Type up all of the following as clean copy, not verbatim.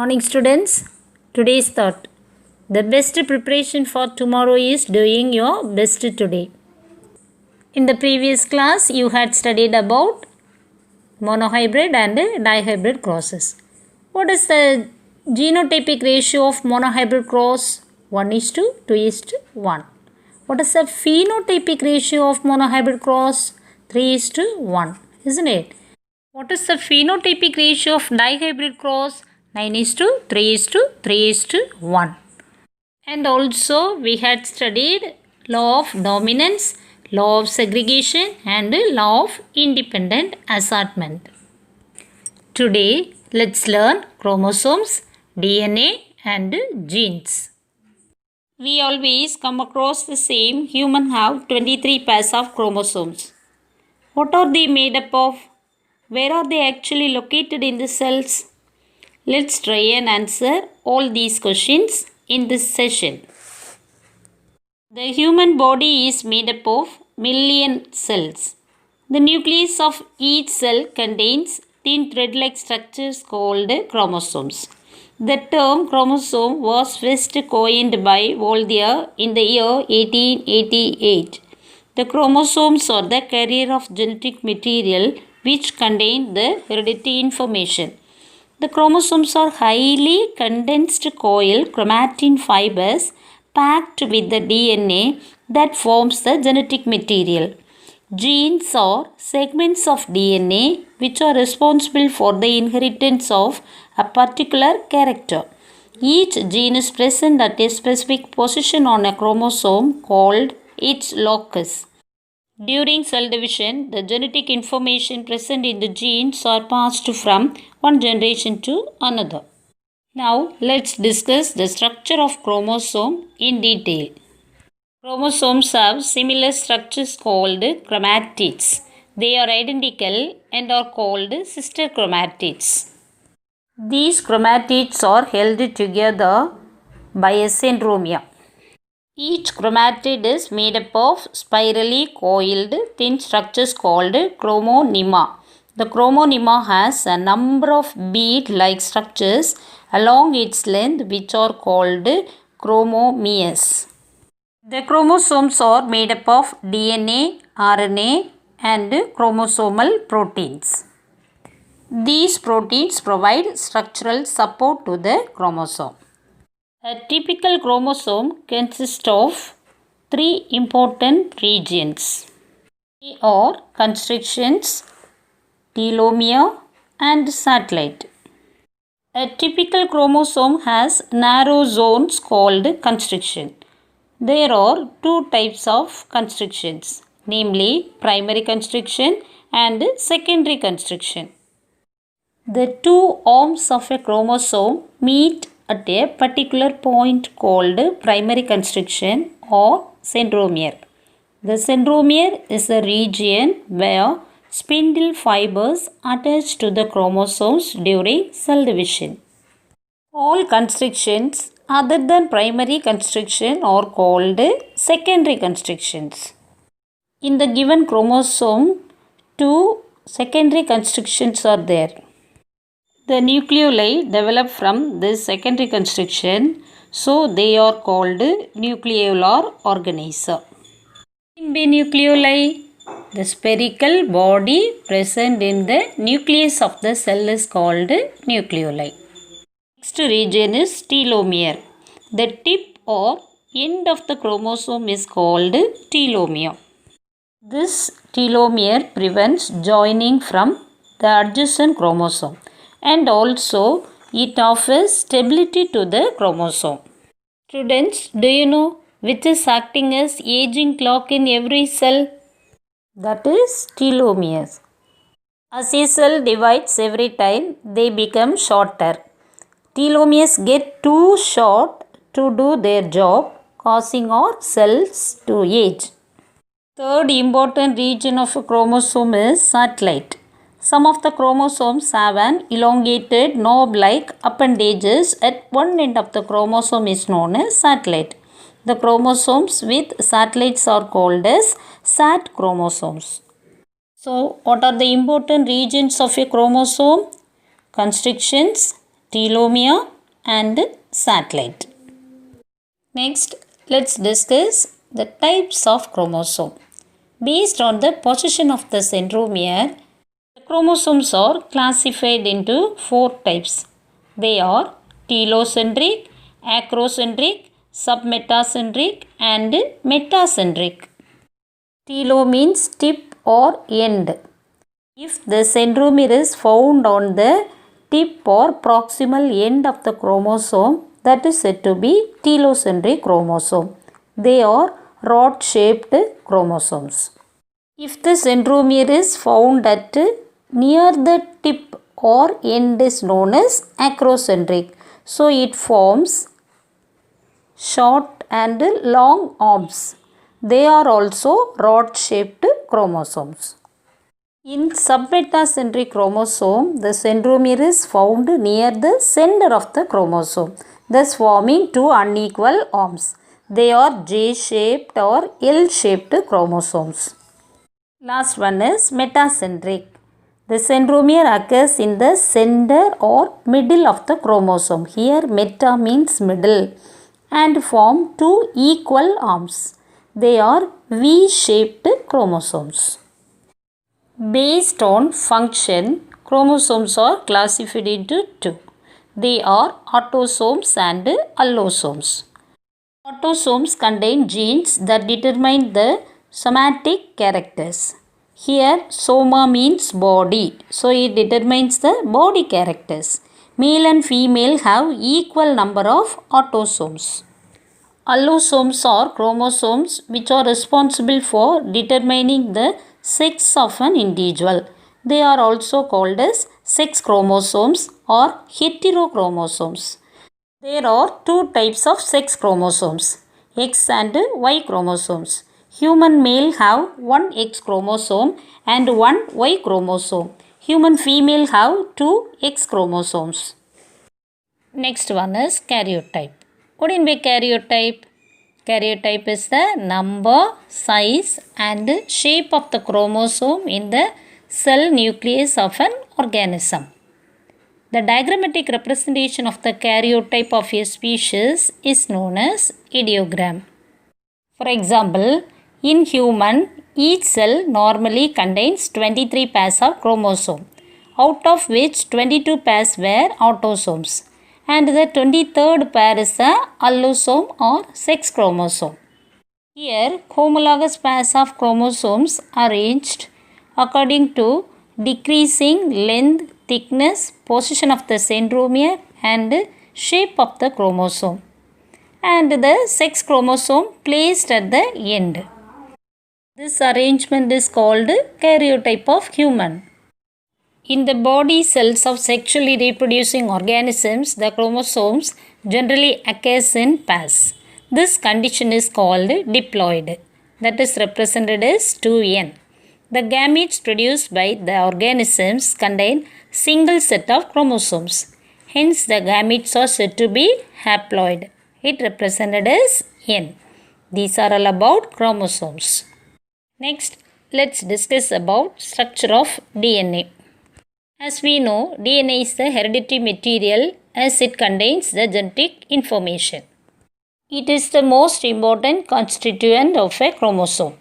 Morning students. Today's thought. The best preparation for tomorrow is doing your best today. In the previous class you had studied about monohybrid and dihybrid crosses. What is the genotypic ratio of monohybrid cross? 1:2:1. What is the phenotypic ratio of monohybrid cross? 3:1, isn't it? What is the phenotypic ratio of dihybrid cross? 9:3:3:1. And also we had studied law of dominance, law of segregation and law of independent assortment. Today let's learn chromosomes, DNA and genes. We always come across the same human have 23 pairs of chromosomes. What are they made up of? Where are they actually located in the cells? Let's try and answer all these questions in this session. The human body is made up of million cells. The nucleus of each cell contains thin thread-like structures called chromosomes. The term chromosome was first coined by Voltaire in the year 1888. The chromosomes are the carrier of genetic material which contain the hereditary information. The chromosomes are highly condensed coil chromatin fibers packed with the DNA that forms the genetic material. Genes are segments of DNA which are responsible for the inheritance of a particular character. Each gene is present at a specific position on a chromosome called its locus. During cell division, the genetic information present in the genes are passed from one generation to another. Now, let's discuss the structure of chromosome in detail. Chromosomes have similar structures called chromatids. They are identical and are called sister chromatids. These chromatids are held together by a centromere. Each chromatid is made up of spirally coiled thin structures called chromonema. The chromonema has a number of bead-like structures along its length which are called chromomeres. The chromosomes are made up of DNA, RNA and chromosomal proteins. These proteins provide structural support to the chromosome. A typical chromosome consists of three important regions. They are constrictions, telomere and satellite. A typical chromosome has narrow zones called constriction. There are two types of constrictions, namely primary constriction and secondary constriction. The two arms of a chromosome meet at a particular point called primary constriction or centromere. The centromere is a region where spindle fibers attach to the chromosomes during cell division. All constrictions other than primary constriction are called secondary constrictions. In the given chromosome, two secondary constrictions are there. The nucleoli develop from this secondary constriction, so they are called nucleolar organisms. Nucleoli, the spherical body present in the nucleus of the cell is called nucleoli. Next region is telomere. The tip or end of the chromosome is called telomere. This telomere prevents joining from the adjacent chromosome. And also it offers stability to the chromosome. Students, do you know which is acting as aging clock in every cell? That is telomeres. As a cell divides every time, they become shorter. Telomeres get too short to do their job, causing our cells to age. Third important region of a chromosome is satellite. Some of the chromosomes have an elongated knob-like appendages at one end of the chromosome is known as satellite. The chromosomes with satellites are called as sat chromosomes. So, what are the important regions of a chromosome? Constrictions, telomere, and satellite. Next, let's discuss the types of chromosome. Based on the position of the centromere, the chromosomes are classified into 4 types. They are telocentric, acrocentric, submetacentric and metacentric. Telo means tip or end. If the centromere is found on the tip or proximal end of the chromosome, that is said to be telocentric chromosome. They are rod-shaped chromosomes. If the centromere is found at near the tip or end is known as acrocentric. So it forms short and long arms. They are also rod-shaped chromosomes. In submetacentric chromosome, the centromere is found near the center of the chromosome, thus forming two unequal arms. They are J-shaped or L-shaped chromosomes. Last one is metacentric. The centromere occurs in the center or middle of the chromosome. Here meta means middle and form two equal arms. They are V-shaped chromosomes. Based on function, chromosomes are classified into two. They are autosomes and allosomes. Autosomes contain genes that determine the somatic characters. Here, soma means body, so it determines the body characters. Male and female have equal number of autosomes. Allosomes are chromosomes which are responsible for determining the sex of an individual. They are also called as sex chromosomes or heterochromosomes. There are two types of sex chromosomes, X and Y chromosomes. Human male have one X chromosome and one Y chromosome. Human female have two X chromosomes. Next one is karyotype. What do you mean by karyotype? Karyotype is the number, size and shape of the chromosome in the cell nucleus of an organism. The diagrammatic representation of the karyotype of a species is known as ideogram. For example, in human, each cell normally contains 23 pairs of chromosome, out of which 22 pairs were autosomes, and the 23rd pair is the allosome or sex chromosome. Here, homologous pairs of chromosomes are arranged according to decreasing length, thickness, position of the centromere and shape of the chromosome, and the sex chromosome placed at the end. This arrangement is called karyotype of human. In the body cells of sexually reproducing organisms, the chromosomes generally occurs in pairs. This condition is called diploid, that is represented as 2n. The gametes produced by the organisms contain single set of chromosomes. Hence, the gametes are said to be haploid. It represented as n. These are all about chromosomes. Next, let's discuss about structure of DNA. As we know, DNA is the hereditary material as it contains the genetic information. It is the most important constituent of a chromosome.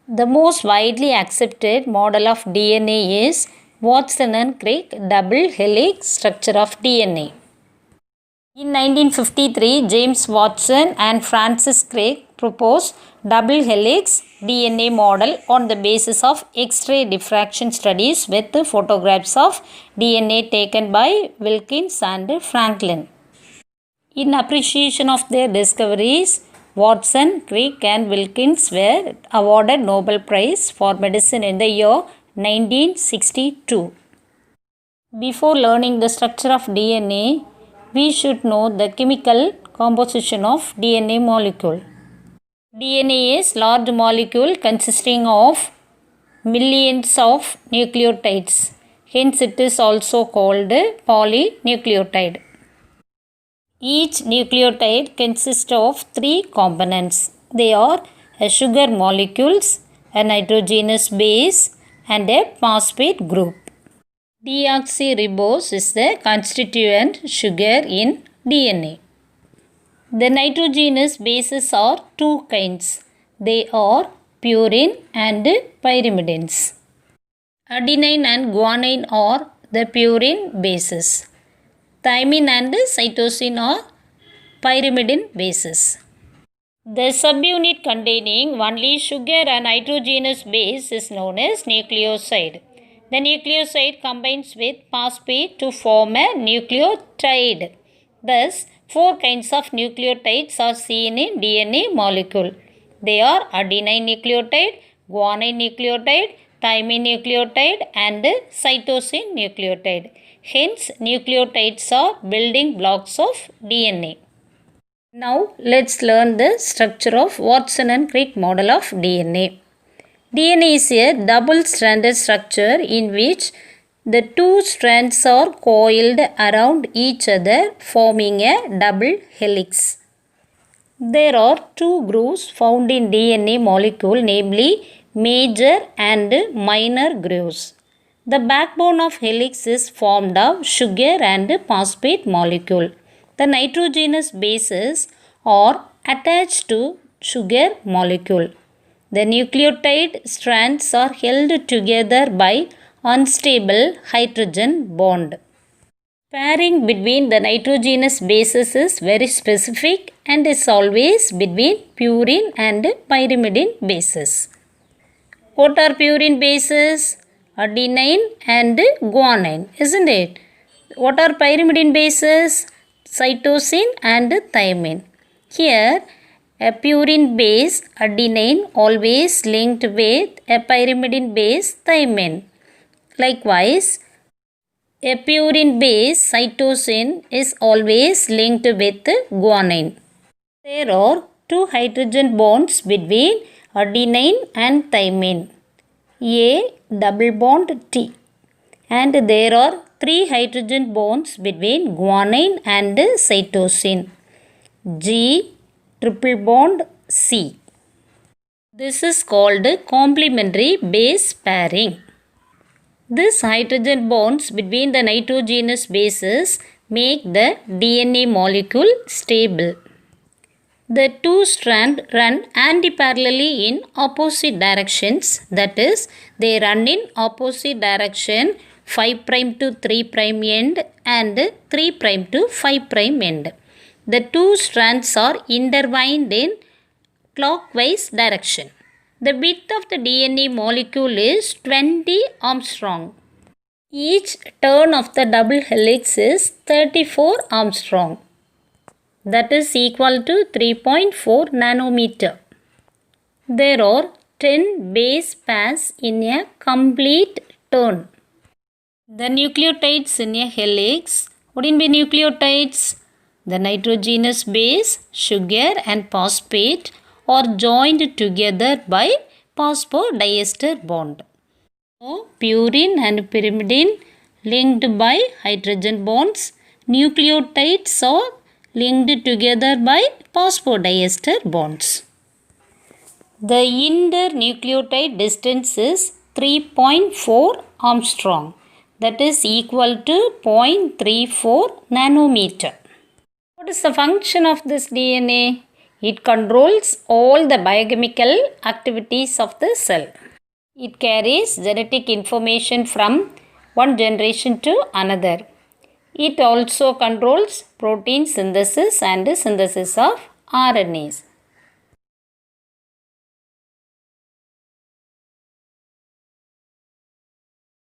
The most widely accepted model of DNA is Watson and Crick double helix structure of DNA. In 1953, James Watson and Francis Crick proposed double helix DNA model on the basis of X-ray diffraction studies with photographs of DNA taken by Wilkins and Franklin. In appreciation of their discoveries, Watson, Crick and Wilkins were awarded Nobel Prize for Medicine in the year 1962. Before learning the structure of DNA, we should know the chemical composition of DNA molecule. DNA is large molecule consisting of millions of nucleotides. Hence, it is also called polynucleotide. Each nucleotide consists of 3 components. They are a sugar molecules, a nitrogenous base, and a phosphate group. Deoxyribose is the constituent sugar in DNA. The nitrogenous bases are two kinds. They are purine and pyrimidines. Adenine and guanine are the purine bases. Thymine and cytosine are pyrimidine bases. The subunit containing only sugar and nitrogenous base is known as nucleoside. The nucleoside combines with phosphate to form a nucleotide. Thus, four kinds of nucleotides are seen in DNA molecule. They are adenine nucleotide, guanine nucleotide, thymine nucleotide and cytosine nucleotide. Hence, nucleotides are building blocks of DNA. Now, let's learn the structure of Watson and Crick model of DNA. DNA is a double-stranded structure in which the two strands are coiled around each other, forming a double helix. There are two grooves found in DNA molecule, namely major and minor grooves. The backbone of helix is formed of sugar and phosphate molecule. The nitrogenous bases are attached to sugar molecule. The nucleotide strands are held together by unstable hydrogen bond. Pairing between the nitrogenous bases is very specific and is always between purine and pyrimidine bases. What are purine bases? Adenine and guanine, isn't it? What are pyrimidine bases? Cytosine and thymine. Here, a purine base adenine always linked with a pyrimidine base thymine. Likewise, a purine base cytosine is always linked with guanine. There are two hydrogen bonds between adenine and thymine. A double bond T. And there are three hydrogen bonds between guanine and cytosine. G triple bond C. This is called complementary base pairing. These hydrogen bonds between the nitrogenous bases make the DNA molecule stable. The two strands run antiparallelly in opposite directions, that is, they run in opposite direction 5' to 3' end and 3' to 5' end. The two strands are intertwined in clockwise direction. The width of the DNA molecule is 20 Armstrong. Each turn of the double helix is 34 Armstrong. That is equal to 3.4 nanometer. There are 10 base pairs in a complete turn. The nucleotides in a helix. What will be nucleotides? The nitrogenous base, sugar and phosphate are joined together by phosphodiester bond. So, purine and pyrimidine linked by hydrogen bonds. Nucleotides are linked together by phosphodiester bonds. The internucleotide distance is 3.4 Armstrong. That is equal to 0.34 nanometer. What is the function of this DNA? It controls all the biochemical activities of the cell. It carries genetic information from one generation to another. It also controls protein synthesis and synthesis of RNAs.